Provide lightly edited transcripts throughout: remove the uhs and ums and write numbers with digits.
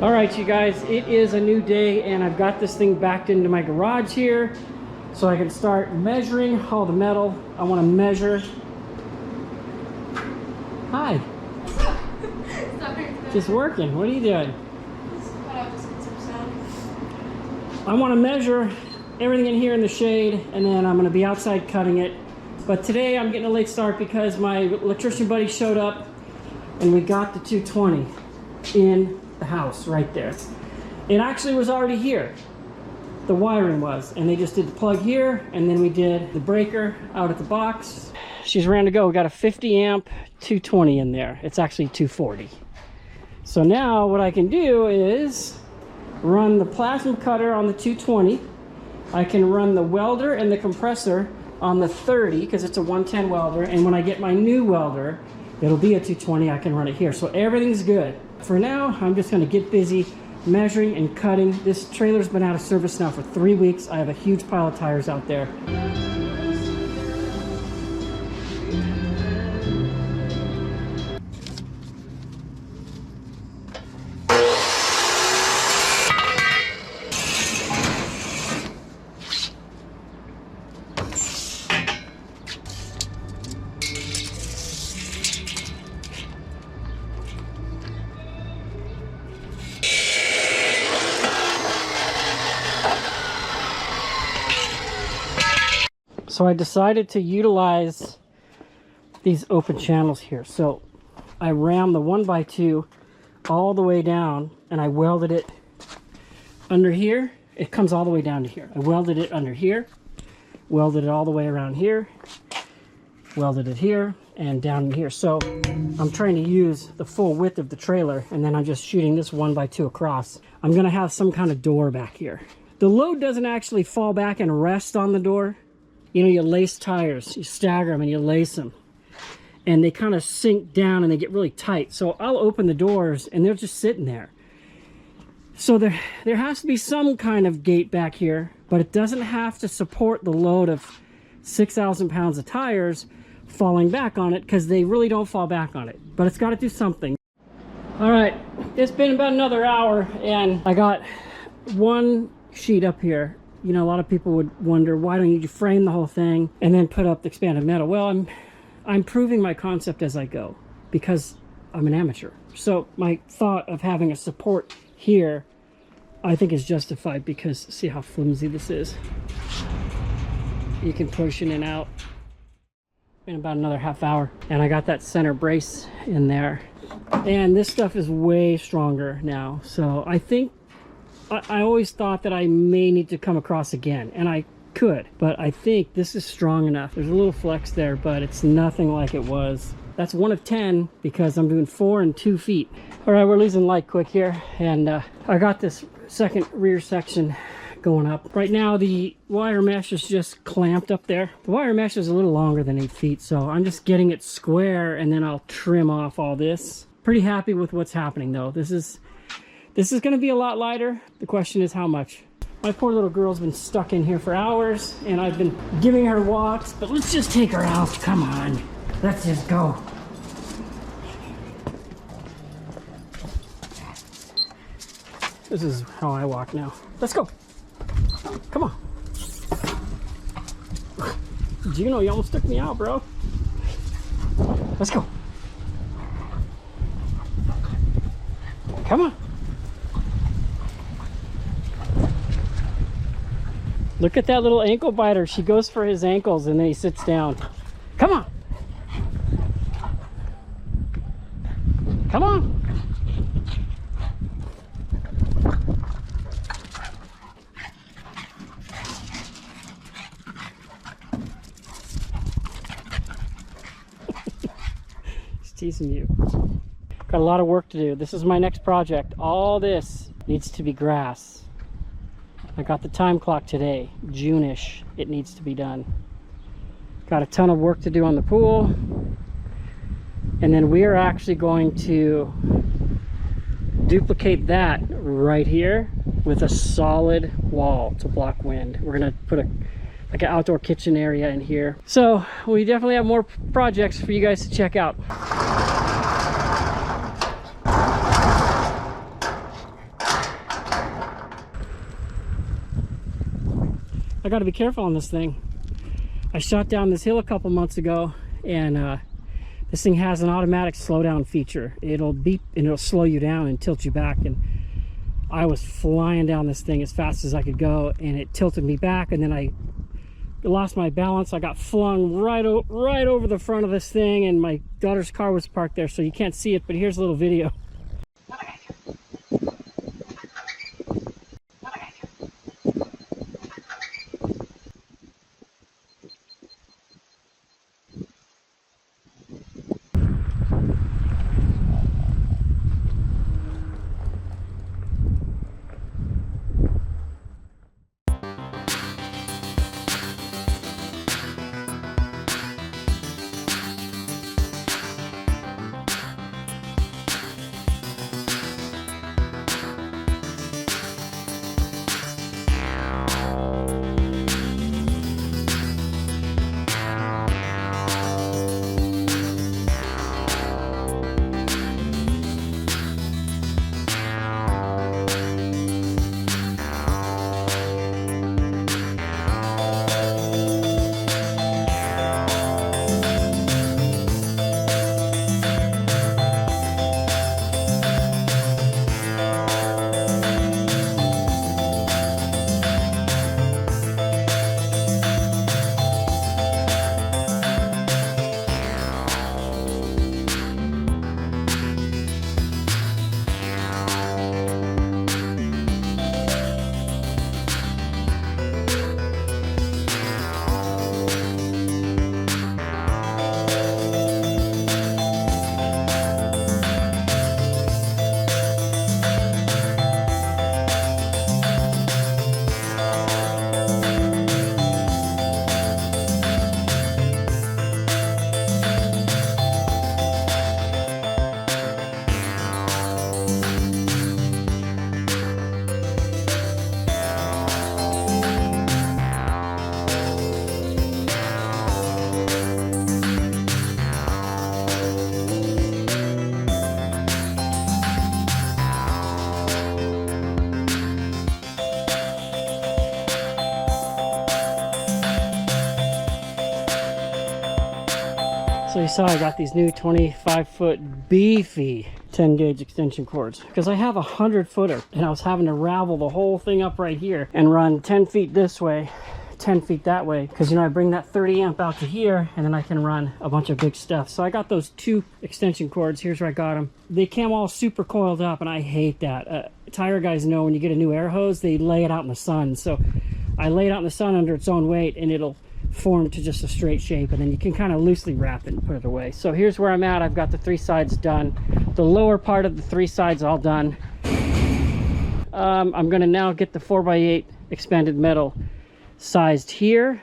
All right, you guys, it is a new day and I've got this thing backed into my garage here so I can start measuring all the metal. I want to measure. Hi. Just working. What are you doing? I want to measure everything in here in the shade, and then I'm going to be outside cutting it. But today I'm getting a late start because my electrician buddy showed up and we got the 220 in the house right there. It actually was already here. The wiring was, and they just did the plug here, and then we did the breaker out at the box. She's ready to go. We got a 50 amp 220 in there. It's actually 240. So now what I can do is run the plasma cutter on the 220. I can run the welder and the compressor on the 30 because it's a 110 welder, and when I get my new welder, it'll be a 220. I can run it here, so everything's good. For now, I'm just going to get busy measuring and cutting. This trailer's been out of service now for 3 weeks. I have a huge pile of tires out there. So I decided to utilize these open channels here. So I rammed the 1x2 all the way down and I welded it under here. It comes all the way down to here. I welded it under here, welded it all the way around here, welded it here and down in here. So I'm trying to use the full width of the trailer, and then I'm just shooting this 1x2 across. I'm gonna have some kind of door back here. The load doesn't actually fall back and rest on the door. You know, you lace tires, you stagger them and you lace them, and they kind of sink down and they get really tight. So I'll open the doors and they're just sitting there. So there has to be some kind of gate back here, but it doesn't have to support the load of 6,000 pounds of tires falling back on it, because they really don't fall back on it, but it's got to do something. All right, it's been about another hour and I got one sheet up here. You know, a lot of people would wonder, why don't you frame the whole thing and then put up the expanded metal? Well, I'm proving my concept as I go because I'm an amateur. So my thought of having a support here, I think, is justified, because see how flimsy this is. You can push in and out. In about another half hour, and I got that center brace in there, and this stuff is way stronger now. So I think I always thought that I may need to come across again, and I could, but I think this is strong enough. There's a little flex there, but it's nothing like it was. That's 1 of 10 because I'm doing 4 and 2 feet. All right, we're losing light quick here, and I got this second rear section going up. Right now the wire mesh is just clamped up there. The wire mesh is a little longer than 8 feet, so I'm just getting it square, and then I'll trim off all this. Pretty happy with what's happening though. This is going to be a lot lighter. The question is how much. My poor little girl's been stuck in here for hours, and I've been giving her walks, but let's just take her out. Come on, let's just go. This is how I walk now. Let's go. Come on. Gino, you almost took me out, bro. Let's go. Come on. Look at that little ankle biter. She goes for his ankles and then he sits down. Come on. Come on. He's teasing you. Got a lot of work to do. This is my next project. All this needs to be grass. I got the time clock today, June-ish, it needs to be done. Got a ton of work to do on the pool. And then we are actually going to duplicate that right here with a solid wall to block wind. We're gonna put like an outdoor kitchen area in here. So we definitely have more projects for you guys to check out. I got to be careful on this thing. I shot down this hill a couple months ago, and this thing has an automatic slowdown feature. It'll beep and it'll slow you down and tilt you back, and I was flying down this thing as fast as I could go, and it tilted me back, and then I lost my balance. I got flung right over the front of this thing, and my daughter's car was parked there, so you can't see it, but here's a little video. So you saw I got these new 25-foot beefy 10-gauge extension cords, because I have a 100-footer, and I was having to ravel the whole thing up right here and run 10 feet this way, 10 feet that way, because, you know, I bring that 30 amp out to here, and then I can run a bunch of big stuff. So I got those 2 extension cords. Here's where I got them. They came all super coiled up, and I hate that. Tire guys know when you get a new air hose, they lay it out in the sun. So I lay it out in the sun under its own weight, and it'll form to just a straight shape, and then you can kind of loosely wrap it and put it away. So here's where I'm at. I've got the 3 sides done. The lower part of the 3 sides all done. I'm gonna now get the 4x8 expanded metal sized here.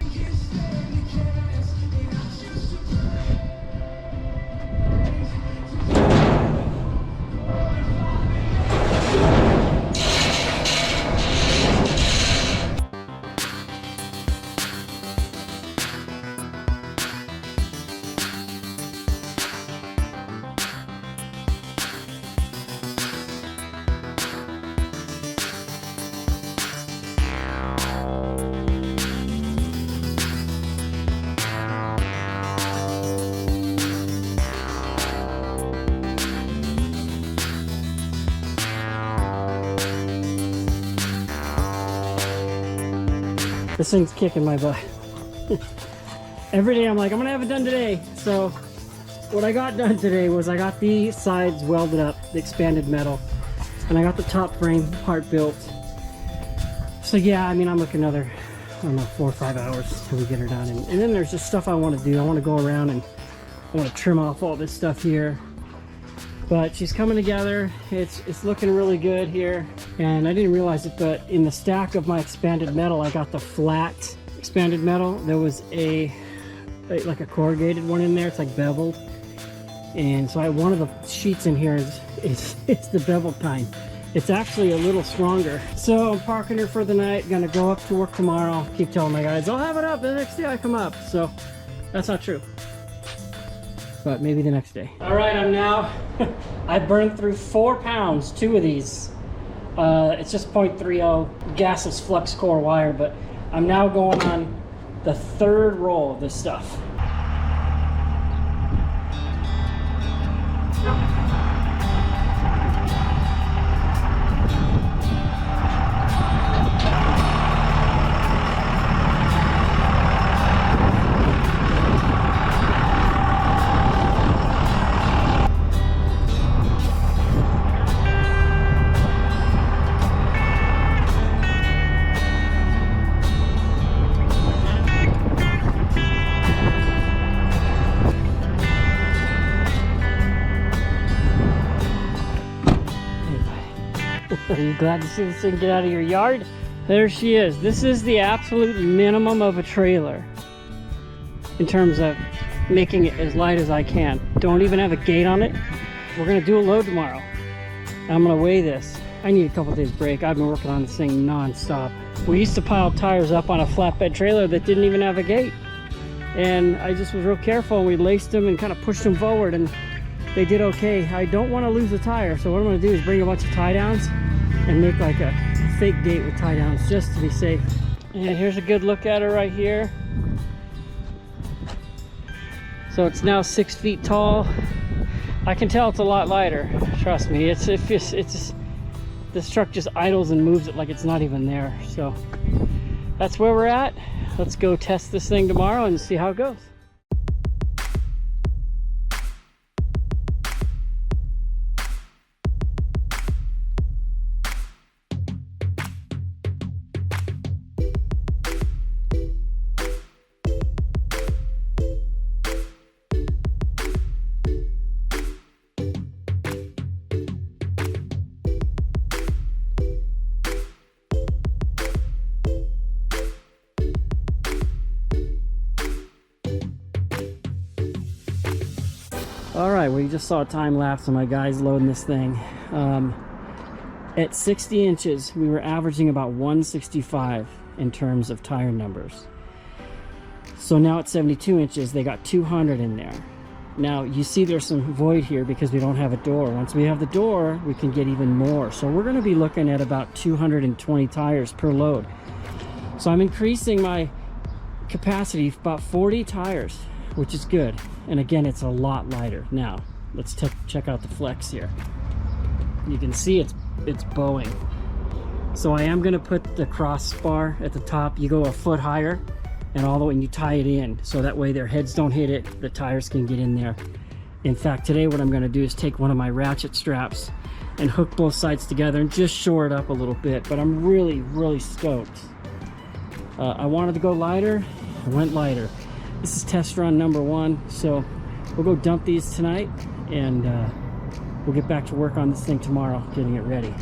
This thing's kicking my butt. Every day I'm like, I'm gonna have it done today. So what I got done today was I got the sides welded up, the expanded metal, and I got the top frame part built. So yeah, I mean, I'm looking another, I don't know, 4 or 5 hours till we get her done. And then there's just stuff I want to do. I want to go around and I want to trim off all this stuff here. But she's coming together. It's looking really good here. And I didn't realize it, but in the stack of my expanded metal, I got the flat expanded metal. There was like a corrugated one in there. It's like beveled. And so one of the sheets in here is the beveled kind. It's actually a little stronger. So I'm parking her for the night. Gonna go up to work tomorrow. Keep telling my guys, I'll have it up the next day I come up. So that's not true. But maybe the next day. All right, I'm now, I burned through 4 pounds, 2 of these. It's just 0.30 gasless flux core wire, but I'm now going on the third roll of this stuff. Are you glad to see this thing get out of your yard? There she is. This is the absolute minimum of a trailer in terms of making it as light as I can. Don't even have a gate on it. We're gonna do a load tomorrow. I'm gonna weigh this. I need a couple days break. I've been working on this thing non-stop. We used to pile tires up on a flatbed trailer that didn't even have a gate. And I just was real careful, and we laced them and kind of pushed them forward, and they did okay. I don't want to lose the tire, so what I'm gonna do is bring a bunch of tie downs and make like a fake gate with tie downs just to be safe. And here's a good look at her right here. So it's now 6 feet tall. I can tell it's a lot lighter. Trust me, it's just, this truck just idles and moves it like it's not even there. So that's where we're at. Let's go test this thing tomorrow and see how it goes. All right, well, you just saw a time lapse of my guys loading this thing. At 60 inches, we were averaging about 165 in terms of tire numbers. So now at 72 inches, they got 200 in there. Now, you see there's some void here because we don't have a door. Once we have the door, we can get even more. So we're gonna be looking at about 220 tires per load. So I'm increasing my capacity about 40 tires, which is good. And again, it's a lot lighter. Now, let's check out the flex here. You can see it's bowing. So I am gonna put the crossbar at the top. You go a foot higher and all the way, and you tie it in. So that way their heads don't hit it, the tires can get in there. In fact, today what I'm gonna do is take one of my ratchet straps and hook both sides together and just shore it up a little bit. But I'm really, really stoked. I wanted to go lighter, I went lighter. This is test run number 1, so we'll go dump these tonight, and we'll get back to work on this thing tomorrow, getting it ready.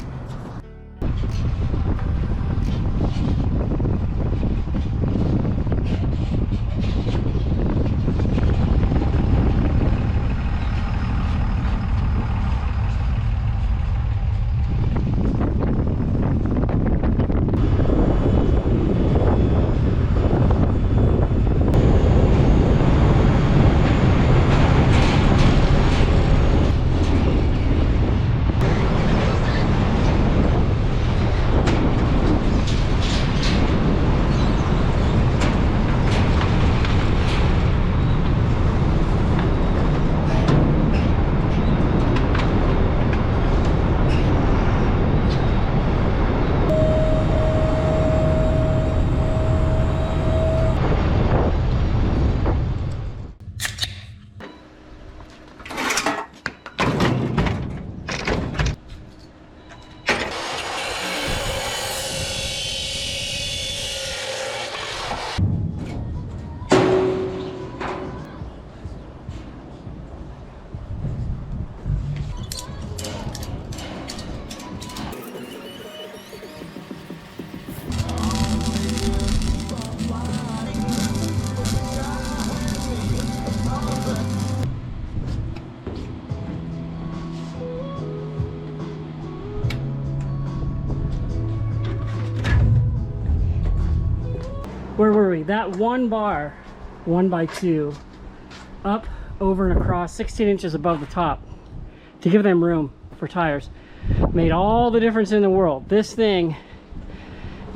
Where were we? That one bar, 1x2, up, over, and across, 16 inches above the top, to give them room for tires, made all the difference in the world. This thing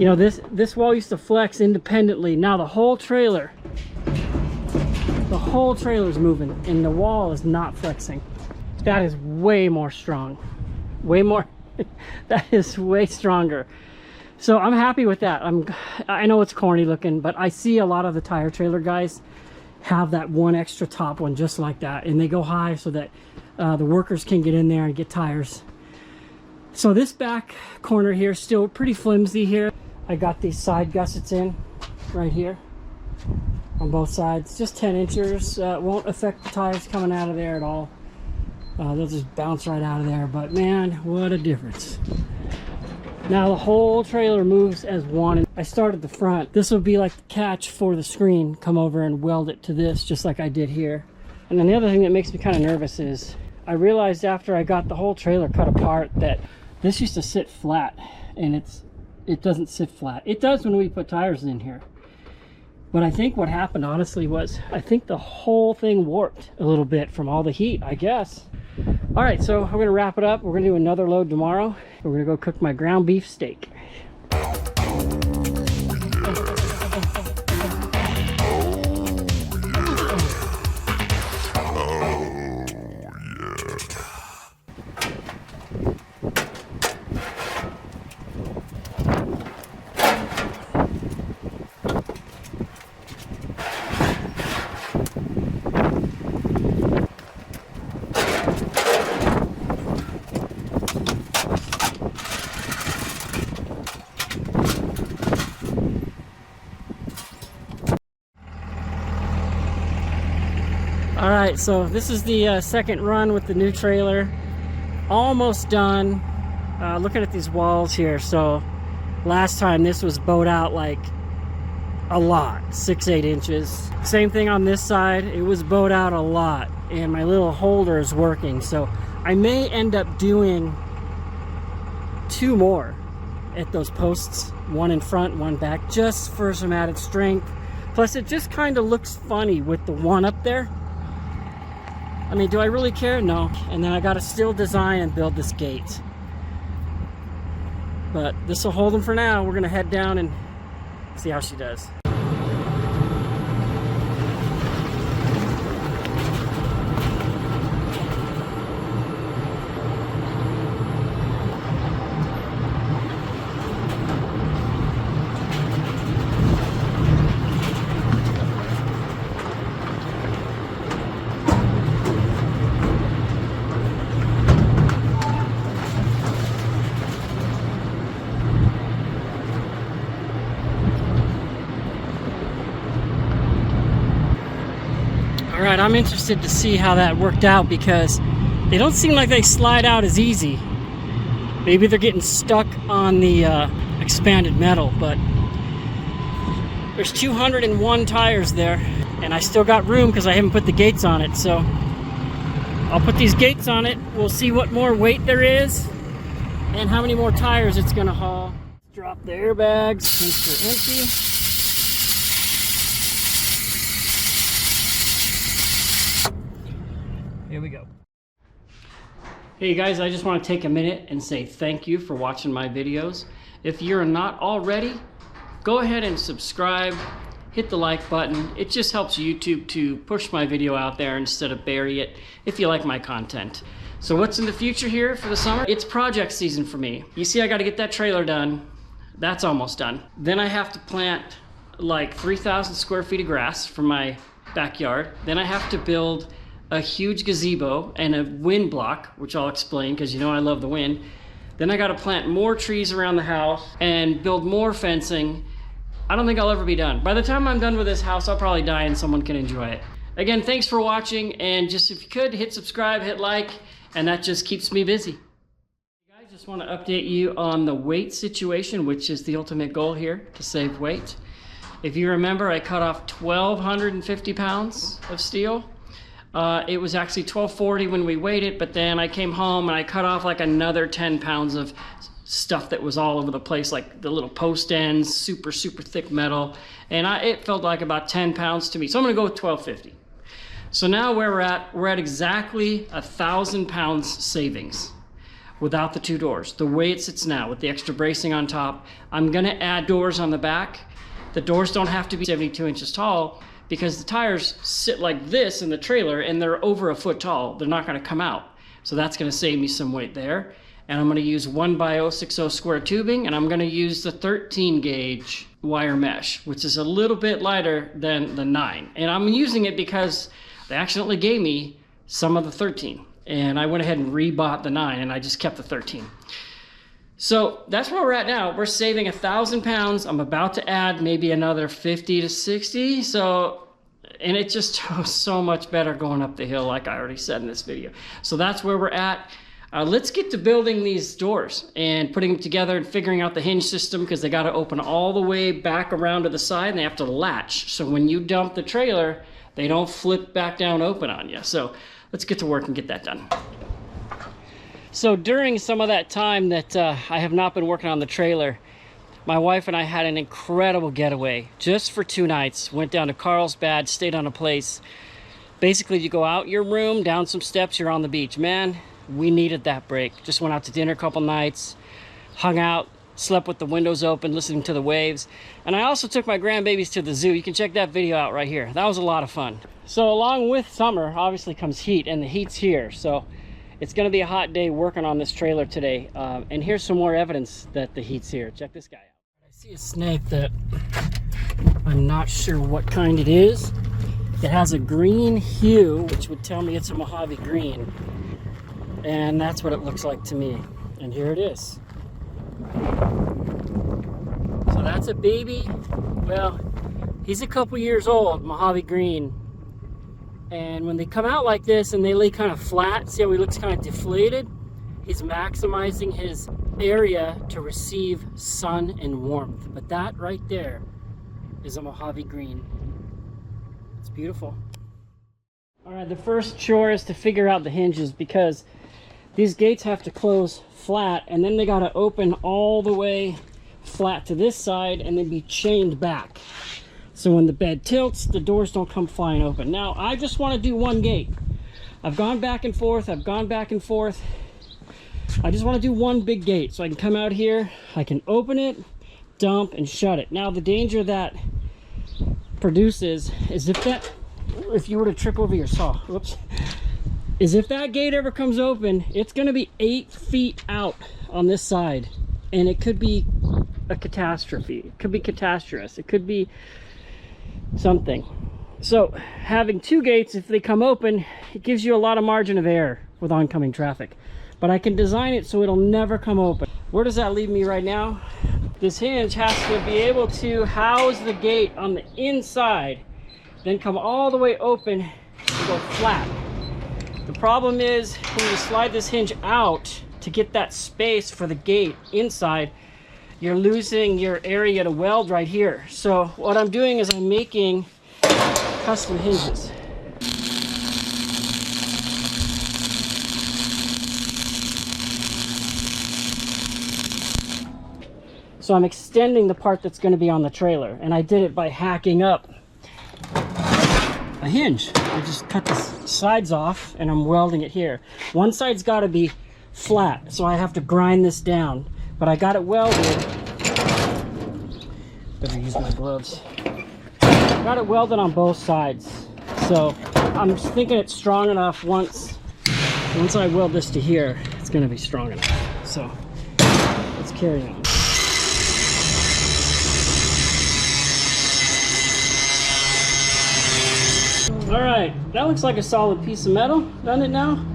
You know, this wall used to flex independently. Now the whole trailer is moving and the wall is not flexing. That is way more strong. Way more. That is way stronger. So I'm happy with that. I know it's corny looking, but I see a lot of the tire trailer guys have that one extra top one just like that, and they go high so that the workers can get in there and get tires. So this back corner here is still pretty flimsy here. I got these side gussets in right here on both sides, just 10 inches. Won't affect the tires coming out of there at all. They'll just bounce right out of there, but man, what a difference. Now the whole trailer moves as one. I started the front. This will be like the catch for the screen. Come over and weld it to this just like I did here. And then the other thing that makes me kind of nervous is I realized after I got the whole trailer cut apart that this used to sit flat, and it doesn't sit flat. It does when we put tires in here. But I think what happened honestly was I think the whole thing warped a little bit from all the heat, I guess. All right, so we're gonna wrap it up. We're gonna do another load tomorrow. We're gonna go cook my ground beef steak. All right, so this is the second run with the new trailer. Almost done. Looking at these walls here, so last time this was bowed out like a lot, 6-8 inches. Same thing on this side, it was bowed out a lot, and my little holder is working, so I may end up doing 2 more at those posts, one in front, one back, just for some added strength. Plus it just kind of looks funny with the one up there. I mean, do I really care? No. And then I got to still design and build this gate. But this will hold them for now. We're going to head down and see how she does. All right, I'm interested to see how that worked out because they don't seem like they slide out as easy. Maybe they're getting stuck on the expanded metal, but there's 201 tires there, and I still got room because I haven't put the gates on it. So I'll put these gates on it. We'll see what more weight there is and how many more tires it's gonna haul. Drop the airbags since they're empty. Here we go. Hey guys, I just want to take a minute and say thank you for watching my videos. If you're not already, go ahead and subscribe, hit the like button. It just helps YouTube to push my video out there instead of bury it if you like my content. So what's in the future here for the summer? It's project season for me. You see, I got to get that trailer done. That's almost done. Then I have to plant like 3,000 square feet of grass for my backyard. Then I have to build a huge gazebo and a wind block, which I'll explain because you know I love the wind. Then I got to plant more trees around the house and build more fencing. I don't think I'll ever be done. By the time I'm done with this house, I'll probably die and someone can enjoy it. Again, thanks for watching, and just if you could, hit subscribe, hit like, and that just keeps me busy. Guys, just want to update you on the weight situation, which is the ultimate goal here, to save weight. If you remember, I cut off 1,250 pounds of steel. It was actually 1,240 when we weighed it, but then I came home and I cut off like another 10 pounds of stuff that was all over the place, like the little post ends, super thick metal, and it felt like about 10 pounds to me. So I'm gonna go with 1,250. So now where we're at exactly 1,000 pounds savings. without the two doors. The way it sits now with the extra bracing on top, I'm gonna add doors on the back. The doors don't have to be 72 inches tall because the tires sit like this in the trailer and they're over a foot tall. They're not gonna come out. So that's gonna save me some weight there. And I'm gonna use 1x060 square tubing, and I'm gonna use the 13 gauge wire mesh, which is a little bit lighter than the 9. And I'm using it because they accidentally gave me some of the 13. And I went ahead and rebought the 9, and I just kept the 13. So that's where we're at now. We're saving 1,000 pounds. I'm about to add maybe another 50 to 60. So, and it just was so much better going up the hill, like I already said in this video. So that's where we're at. Let's get to building these doors and putting them together and figuring out the hinge system, because they got to open all the way back around to the side and they have to latch. So when you dump the trailer, they don't flip back down open on you. So let's get to work and get that done. So during some of that time that I have not been working on the trailer, my wife and I had an incredible getaway just for 2 nights. Went down to Carlsbad, stayed on a place. Basically, you go out your room, down some steps, you're on the beach. Man, we needed that break. Just went out to dinner a couple nights, hung out, slept with the windows open, listening to the waves. And I also took my grandbabies to the zoo. You can check that video out right here. That was a lot of fun. So along with summer, obviously comes heat, and the heat's here. So it's gonna be a hot day working on this trailer today. And here's some more evidence that the heat's here. Check this guy out. I see a snake that I'm not sure what kind it is. It has a green hue, which would tell me it's a Mojave green. And that's what it looks like to me. And here it is. So that's a baby. Well, he's a couple years old, Mojave green. And when they come out like this and they lay kind of flat, see how he looks kind of deflated? He's maximizing his area to receive sun and warmth. But that right there is a Mojave green. It's beautiful. All right, the first chore is to figure out the hinges, because these gates have to close flat, and then they got to open all the way flat to this side and then be chained back. So when the bed tilts, the doors don't come flying open. Now, I just want to do one gate. I've gone back and forth. I just want to do one big gate so I can come out here, I can open it, dump, and shut it. Now, the danger that produces is if you were to trip over your saw, whoops, is if that gate ever comes open, it's going to be 8 feet out on this side, and it could be a catastrophe. It could be catastrophe. It could be something. So having 2 gates, if they come open, it gives you a lot of margin of error with oncoming traffic. But I can design it so it'll never come open. Where does that leave me right now? This hinge has to be able to house the gate on the inside, then come all the way open and go flat. The problem is when you slide this hinge out to get that space for the gate inside, you're losing your area to weld right here. So what I'm doing is I'm making custom hinges. So I'm extending the part that's going to be on the trailer, and I did it by hacking up a hinge. I just cut the sides off and I'm welding it here. One side's got to be flat, so I have to grind this down, but I got it welded. Better use my gloves. Got it welded on both sides, so I'm just thinking it's strong enough. Once I weld this to here, it's going to be strong enough. So let's carry on. All right, that looks like a solid piece of metal, doesn't it now?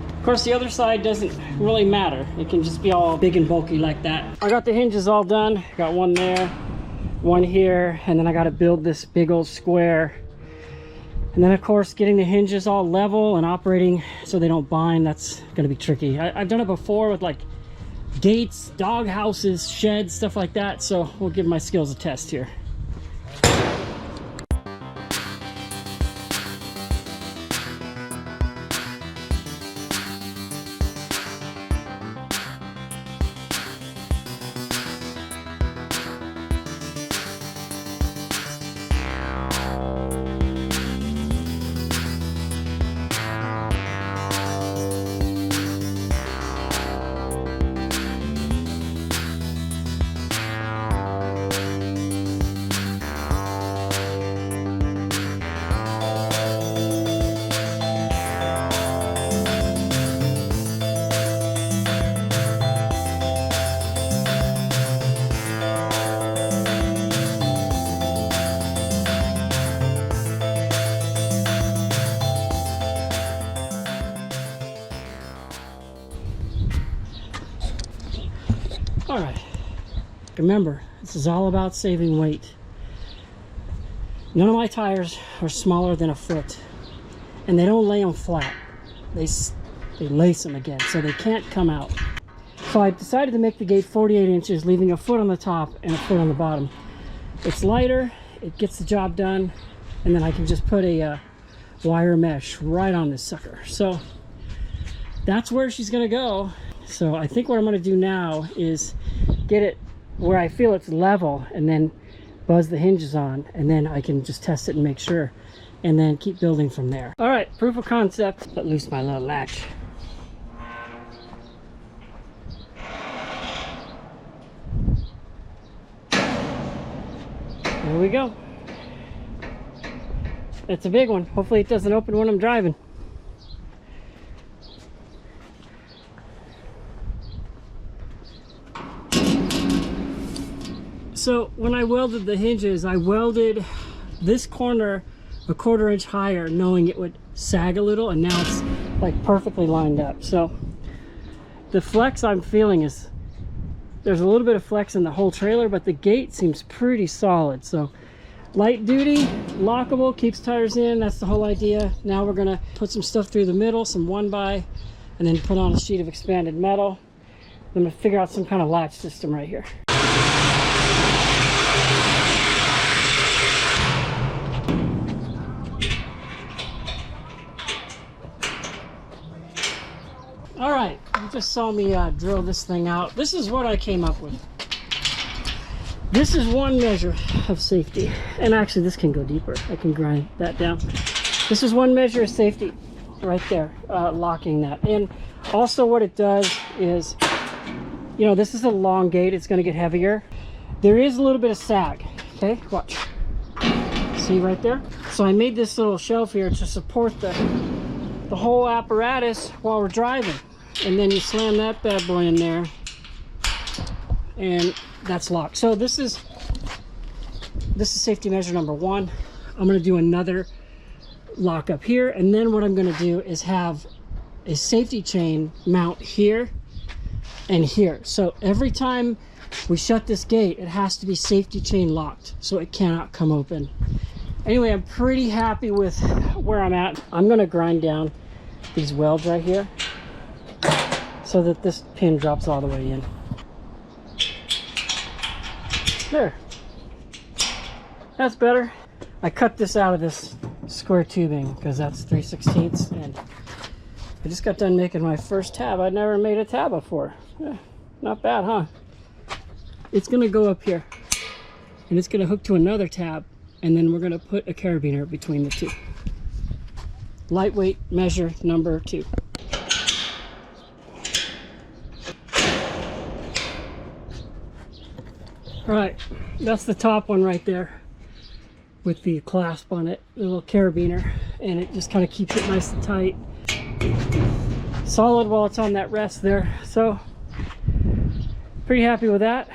Of course, the other side doesn't really matter. It can just be all big and bulky like that. I got the hinges all done. Got one there, one here, and then I got to build this big old square. And then, of course, getting the hinges all level and operating so they don't bind, that's going to be tricky. I've done it before with like gates, dog houses, sheds, stuff like that. So we'll give my skills a test here. Remember, this is all about saving weight. None of my tires are smaller than a foot, and they don't lay them flat. They lace them again, so they can't come out. So I decided to make the gate 48 inches, leaving a foot on the top and a foot on the bottom. It's lighter, it gets the job done, and then I can just put a wire mesh right on this sucker. So that's where she's gonna go. So I think what I'm gonna do now is get it where I feel it's level, and then buzz the hinges on, and then I can just test it and make sure, and then keep building from there. All right, proof of concept. Let loose my little latch. There we go. It's a big one. Hopefully it doesn't open when I'm driving. So when I welded the hinges, I welded this corner a 1/4 inch higher, knowing it would sag a little, and now it's like perfectly lined up. So the flex I'm feeling is, there's a little bit of flex in the whole trailer, but the gate seems pretty solid. So light duty, lockable, keeps tires in. That's the whole idea. Now we're gonna put some stuff through the middle, some 1x, and then put on a sheet of expanded metal. I'm gonna figure out some kind of latch system right here. All right, you just saw me drill this thing out. This is what I came up with. This is one measure of safety. And actually this can go deeper. I can grind that down. This is one measure of safety right there, locking that. And also what it does is, you know, this is a long gate. It's gonna get heavier. There is a little bit of sag, okay? Watch. See right there? So I made this little shelf here to support the whole apparatus while we're driving. And then you slam that bad boy in there, and that's locked. So this is safety measure number 1. I'm going to do another lock up here, and then what I'm going to do is have a safety chain mount here and here. So every time we shut this gate, it has to be safety chain locked, so it cannot come open. Anyway, I'm pretty happy with where I'm at. I'm going to grind down these welds right here so that this pin drops all the way in. There. That's better. I cut this out of this square tubing because that's 3/16, and I just got done making my first tab. I'd never made a tab before. Not bad, huh? It's gonna go up here, and it's gonna hook to another tab, and then we're gonna put a carabiner between the two. Lightweight measure number 2. All right, that's the top one right there with the clasp on it, the little carabiner, and it just kind of keeps it nice and tight. Solid while it's on that rest there. So pretty happy with that.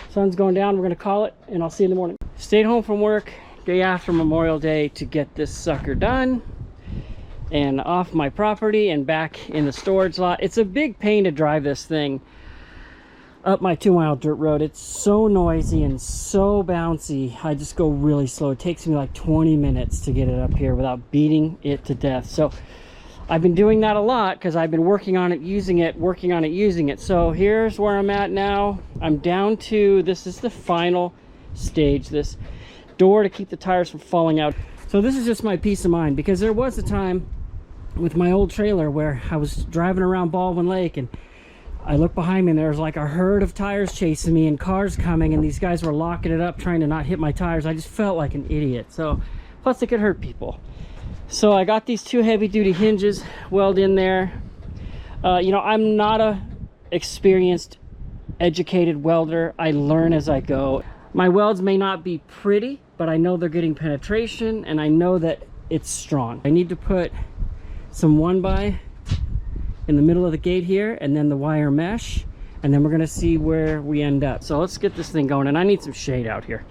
Sun's going down, we're gonna call it, and I'll see you in the morning. Stayed home from work day after Memorial Day to get this sucker done and off my property and back in the storage lot. It's a big pain to drive this thing up my 2-mile dirt road. It's so noisy and so bouncy. I just go really slow. It takes me like 20 minutes to get it up here without beating it to death. So I've been doing that a lot because I've been working on it, using it, working on it, using it. So here's where I'm at now. I'm down to, this is the final stage, this door to keep the tires from falling out. So this is just my peace of mind, because there was a time with my old trailer where I was driving around Baldwin Lake and I looked behind me and there was like a herd of tires chasing me and cars coming, and these guys were locking it up trying to not hit my tires. I just felt like an idiot. So plus it could hurt people. So I got these 2 heavy-duty hinges welded in there. You know, I'm not a experienced, educated welder. I learn as I go. My welds may not be pretty, but I know they're getting penetration, and I know that it's strong. I need to put some 1x in the middle of the gate here, and then the wire mesh, and then we're gonna see where we end up. So let's get this thing going, and I need some shade out here.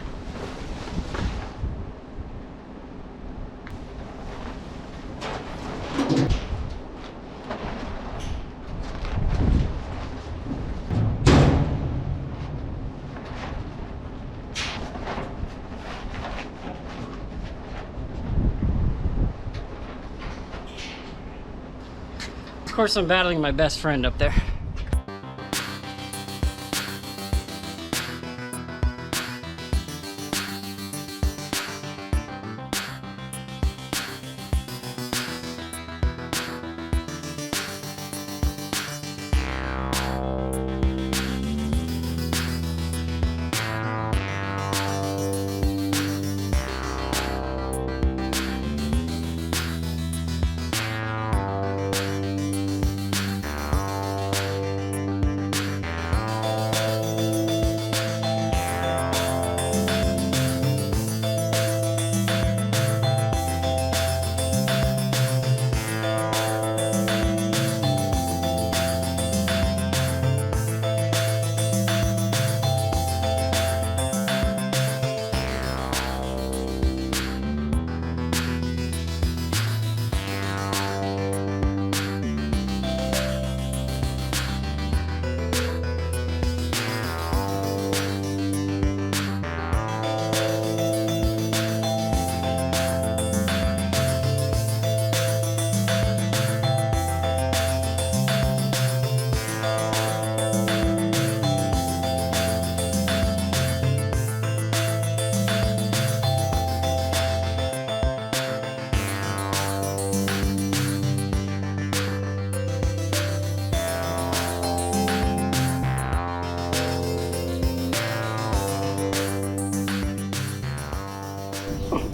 course, I'm battling my best friend up there.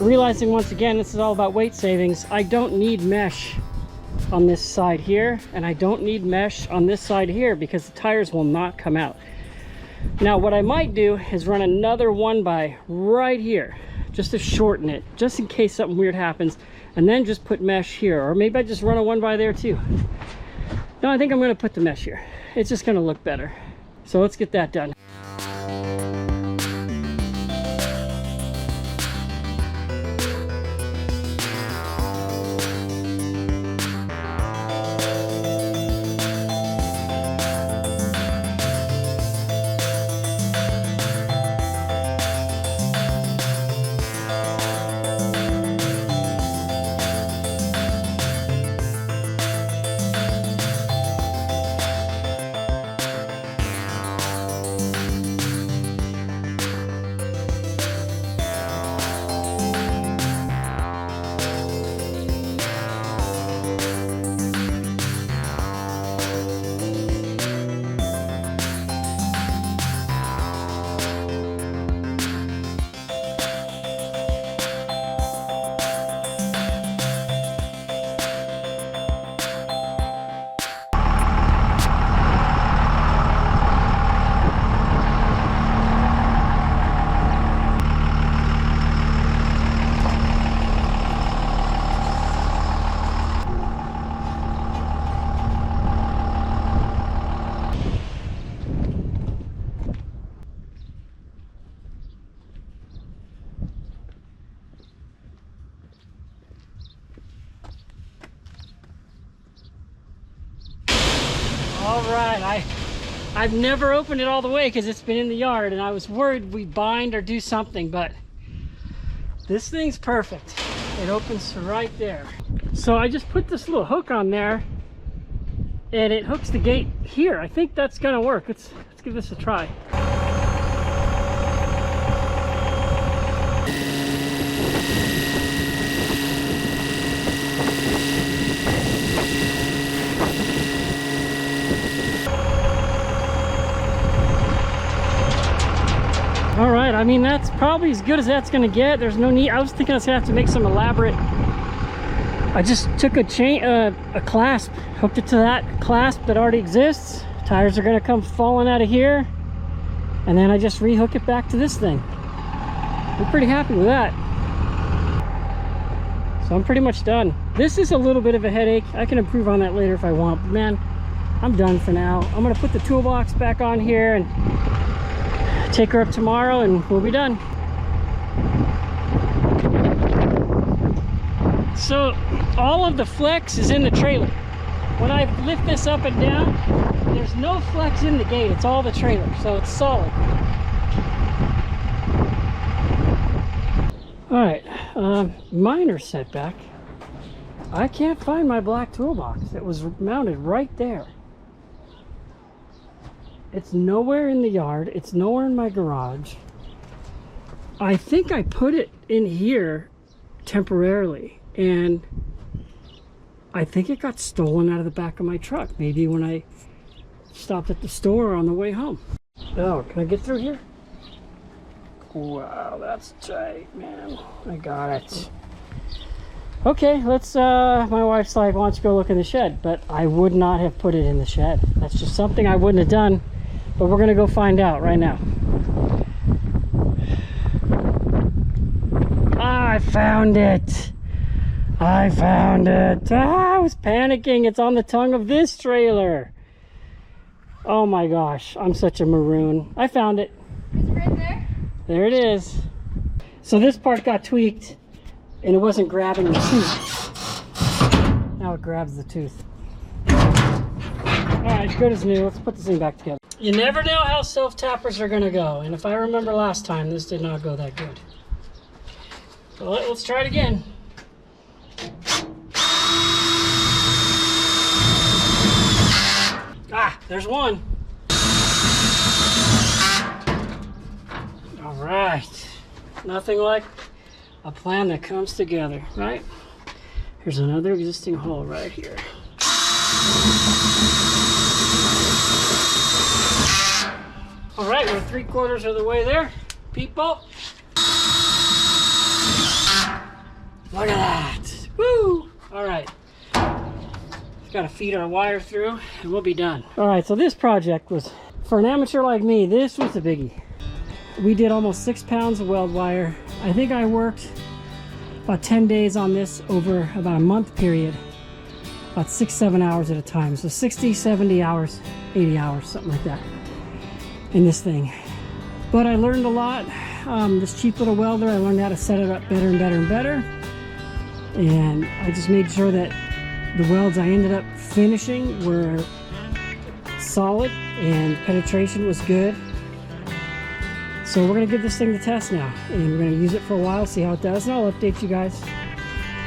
Realizing once again, this is all about weight savings. I don't need mesh on this side here, and I don't need mesh on this side here because the tires will not come out. Now what I might do is run another 1x right here just to shorten it, just in case something weird happens, and then just put mesh here. Or maybe I just run a 1x there too. No, I think I'm going to put the mesh here. It's just going to look better. So let's get that done. All right, I've never opened it all the way because it's been in the yard, and I was worried we bind or do something, but this thing's perfect. It opens right there. So I just put this little hook on there and it hooks the gate here. I think that's gonna work. Let's give this a try. All right, I mean, that's probably as good as that's gonna get. There's no need. I was thinking I was gonna have to make some elaborate. I just took a chain, a clasp, hooked it to that clasp that already exists. Tires are gonna come falling out of here, and then I just rehook it back to this thing. I'm pretty happy with that. So I'm pretty much done. This is a little bit of a headache. I can improve on that later if I want, but man, I'm done for now. I'm gonna put the toolbox back on here and take her up tomorrow and we'll be done. So all of the flex is in the trailer. When I lift this up and down, there's no flex in the gate. It's all the trailer, so it's solid. All right, minor setback. I can't find my black toolbox. It was mounted right there. It's nowhere in the yard. It's nowhere in my garage. I think I put it in here temporarily, and I think it got stolen out of the back of my truck. Maybe when I stopped at the store on the way home. Oh, can I get through here? Wow, that's tight, man. I got it. Okay, let's, my wife's like, why don't you go look in the shed? But I would not have put it in the shed. That's just something I wouldn't have done. But we're gonna go find out right now. I found it. I found it. I was panicking. It's on the tongue of this trailer. Oh my gosh, I'm such a maroon. I found it. Is it right there? There it is. So this part got tweaked and it wasn't grabbing the tooth. Now it grabs the tooth. Alright, good as new. Let's put this thing back together. You never know how self-tappers are gonna go, and if I remember last time, this did not go that good. So let's try it again. Ah, there's one. All right. Nothing like a plan that comes together, right? Here's another existing hole right here. All right, we're 3/4 of the way there, people. Look at that. Woo! All right. Just got to feed our wire through and we'll be done. All right, so this project was, for an amateur like me, this was a biggie. We did almost 6 pounds of weld wire. I think I worked about 10 days on this over about a month period, about 6-7 hours at a time. So 60, 70 hours, 80 hours, something like that in this thing. But I learned a lot. This cheap little welder, I learned how to set it up better and better and better. And I just made sure that the welds I ended up finishing were solid and penetration was good. So we're gonna give this thing the test now, and we're gonna use it for a while, see how it does, and I'll update you guys.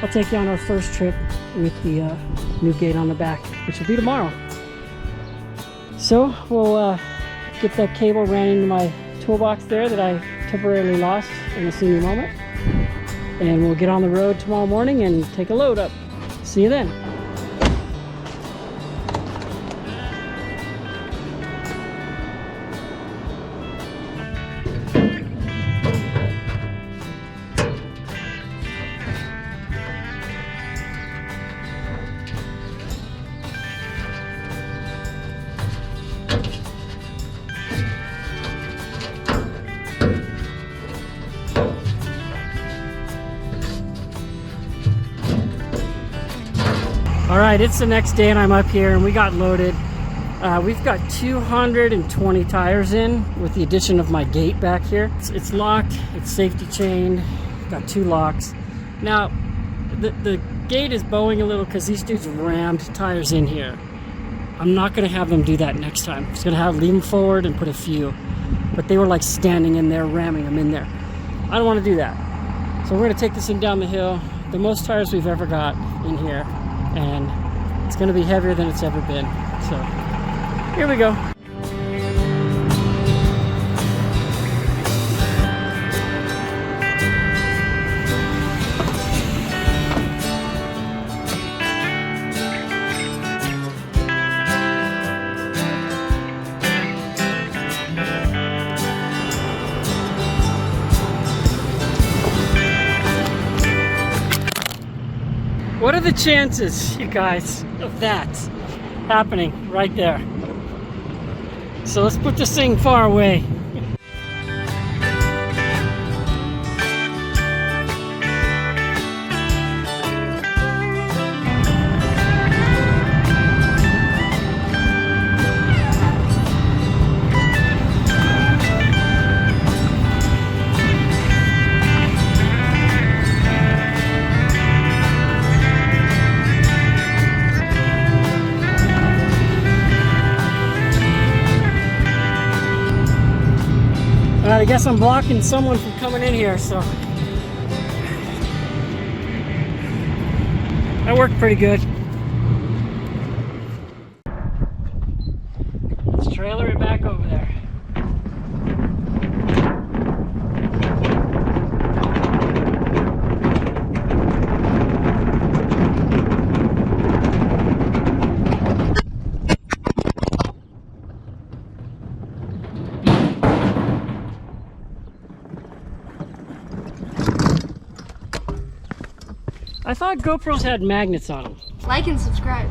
I'll take you on our first trip with the new gate on the back, which will be tomorrow. So we'll get that cable ran into my toolbox there that I temporarily lost in a senior moment, and we'll get on the road tomorrow morning and take a load up. See you then. All right, it's the next day and I'm up here and we got loaded. We've got 220 tires in with the addition of my gate back here. It's locked, it's safety chained, got 2 locks. Now, the gate is bowing a little because these dudes rammed tires in here. I'm not gonna have them do that next time. I'm just gonna leave them forward and put a few. But they were like standing in there, ramming them in there. I don't wanna do that. So we're gonna take this thing down the hill. The most tires we've ever got in here. And it's going to be heavier than it's ever been. So here we go. What are the chances, you guys, of that happening right there? So let's put this thing far away. I guess I'm blocking someone from coming in here, so. That worked pretty good. Let's trailer it back over there. I thought GoPros had magnets on them. Like and subscribe.